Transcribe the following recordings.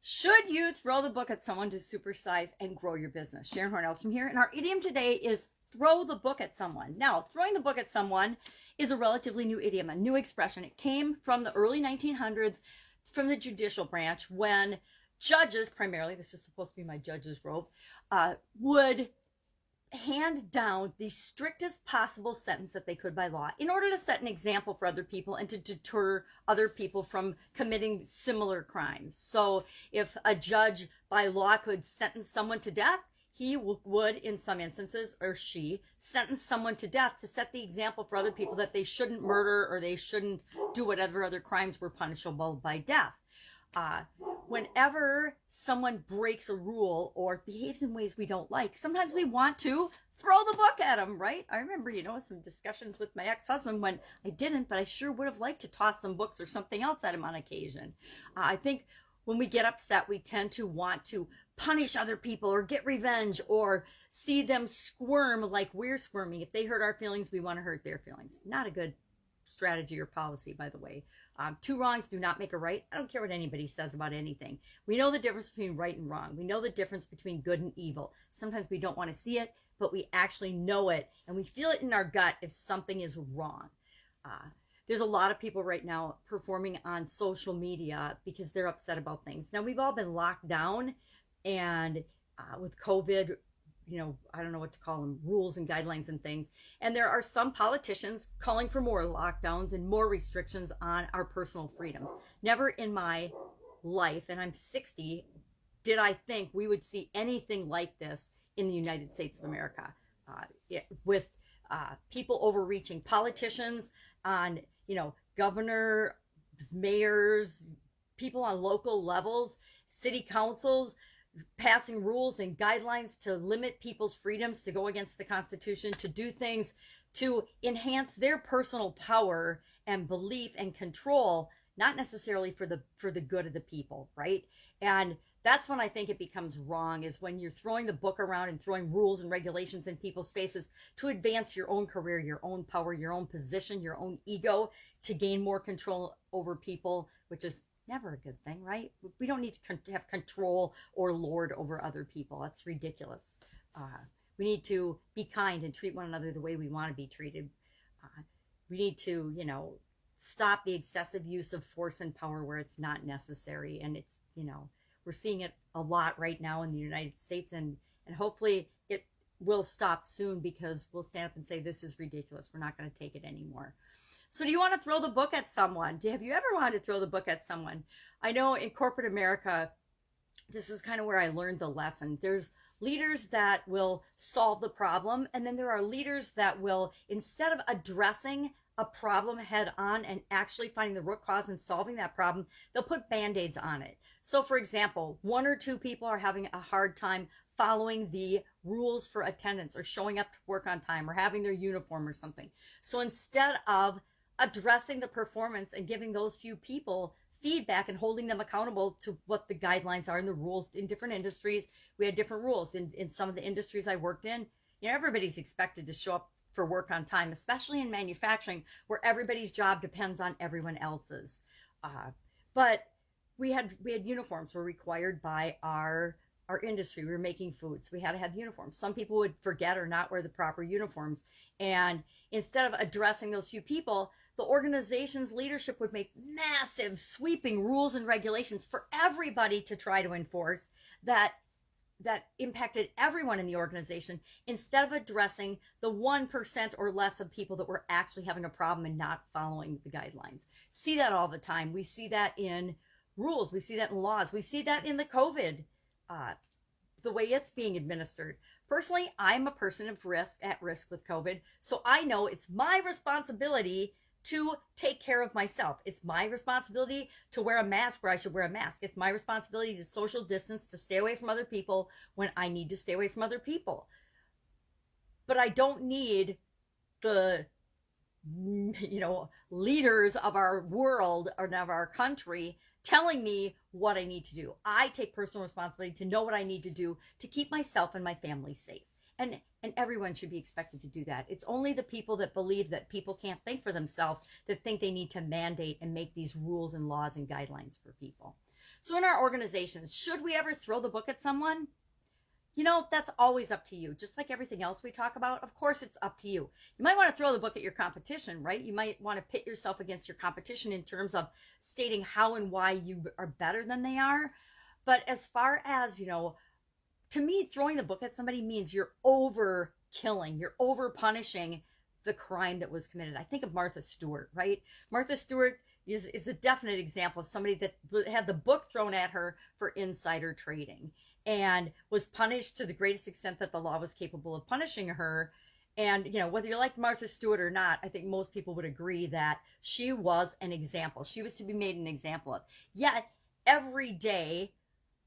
Should you throw the book at someone to supersize and grow your business? Sharon Horne-Ellstrom here, and our idiom today is throw the book at someone. Now, throwing the book at someone is a relatively new idiom, a new expression. It came from the early 1900s from the judicial branch when judges, primarily, this is supposed to be my judge's robe, would hand down the strictest possible sentence that they could by law in order to set an example for other people and to deter other people from committing similar crimes. So if a judge by law could sentence someone to death, he would, in some instances, or she, sentence someone to death to set the example for other people that they shouldn't murder or they shouldn't do whatever other crimes were punishable by death. Whenever someone breaks a rule or behaves in ways we don't like, sometimes we want to throw the book at them, right? I remember, some discussions with my ex-husband when I didn't, but I sure would have liked to toss some books or something else at him on occasion. I think when we get upset, we tend to want to punish other people or get revenge or see them squirm like we're squirming. If they hurt our feelings, we want to hurt their feelings. Not a good strategy or policy, by the way. Two wrongs do not make a right. I don't care what anybody says about anything. We know the difference between right and wrong. We know the difference between good and evil. Sometimes we don't want to see it, but we actually know it, and we feel it in our gut if something is wrong. There's a lot of people right now performing on social media because they're upset about things. Now, we've all been locked down, and with COVID, I don't know what to call them, rules and guidelines and things. And there are some politicians calling for more lockdowns and more restrictions on our personal freedoms. Never in my life, and I'm 60, did I think we would see anything like this in the United States of America, with people overreaching, politicians on, governors, mayors, people on local levels, city councils, passing rules and guidelines to limit people's freedoms, to go against the Constitution, to do things to enhance their personal power and belief and control, not necessarily for the good of the people, right? And that's when I think it becomes wrong, is when you're throwing the book around and throwing rules and regulations in people's faces to advance your own career, your own power, your own position, your own ego, to gain more control over people, which is never a good thing, right? We don't need to have control or lord over other people. That's ridiculous. We need to be kind and treat one another the way we want to be treated. We need to, stop the excessive use of force and power where it's not necessary. And it's, we're seeing it a lot right now in the United States, and hopefully it will stop soon, because we'll stand up and say, this is ridiculous. We're not going to take it anymore. So do you want to throw the book at someone? Have you ever wanted to throw the book at someone? I know in corporate America, this is kind of where I learned the lesson. There's leaders that will solve the problem, and then there are leaders that will, instead of addressing a problem head on and actually finding the root cause and solving that problem, they'll put band-aids on it. So for example, one or two people are having a hard time following the rules for attendance or showing up to work on time or having their uniform or something. So instead of addressing the performance and giving those few people feedback and holding them accountable to what the guidelines are and the rules in different industries, we had different rules. In some of the industries I worked in, everybody's expected to show up for work on time, especially in manufacturing, where everybody's job depends on everyone else's. But we had uniforms were required by our industry. We were making food, so we had to have uniforms. Some people would forget or not wear the proper uniforms. And instead of addressing those few people, the organization's leadership would make massive sweeping rules and regulations for everybody to try to enforce that impacted everyone in the organization, instead of addressing the 1% or less of people that were actually having a problem and not following the guidelines. See that all the time. We see that in rules. We see that in laws. We see that in the COVID, the way it's being administered. Personally, I'm a person at risk with COVID. So I know it's my responsibility to take care of myself. It's my responsibility to wear a mask where I should wear a mask. It's my responsibility to social distance, to stay away from other people when I need to stay away from other people. But I don't need the, leaders of our world or of our country telling me what I need to do. I take personal responsibility to know what I need to do to keep myself and my family safe. And everyone should be expected to do that. It's only the people that believe that people can't think for themselves that think they need to mandate and make these rules and laws and guidelines for people. So in our organizations, should we ever throw the book at someone? You know, that's always up to you. Just like everything else we talk about, of course, it's up to you. You might want to throw the book at your competition, right? You might want to pit yourself against your competition in terms of stating how and why you are better than they are. But as far as, you know, to me, throwing the book at somebody means you're over killing, you're over punishing the crime that was committed. I think of Martha Stewart, right? Martha Stewart is a definite example of somebody that had the book thrown at her for insider trading and was punished to the greatest extent that the law was capable of punishing her. And, you know, whether you like Martha Stewart or not, I think most people would agree that she was an example. She was to be made an example of. Yet, every day,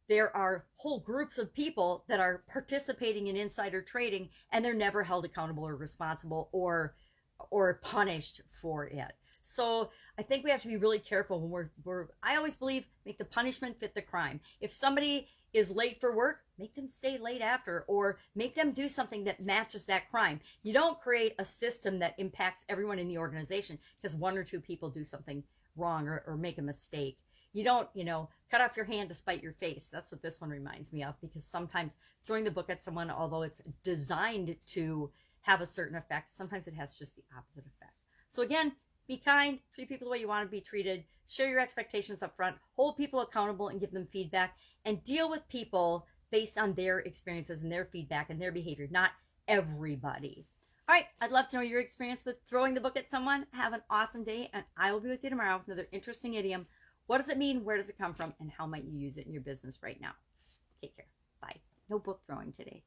there are whole groups of people that are participating in insider trading, and they're never held accountable or responsible or punished for it. So I think we have to be really careful when I always believe, make the punishment fit the crime. If somebody is late for work, make them stay late after, or make them do something that matches that crime. You don't create a system that impacts everyone in the organization because one or two people do something wrong or make a mistake. You don't, you know, cut off your hand to spite your face. That's what this one reminds me of, because sometimes throwing the book at someone, although it's designed to have a certain effect, sometimes it has just the opposite effect. So again, be kind, treat people the way you want to be treated, share your expectations up front, hold people accountable and give them feedback, and deal with people based on their experiences and their feedback and their behavior, not everybody. All right, I'd love to know your experience with throwing the book at someone. Have an awesome day, and I will be with you tomorrow with another interesting idiom. What does it mean? Where does it come from? And how might you use it in your business right now? Take care. Bye. No book throwing today.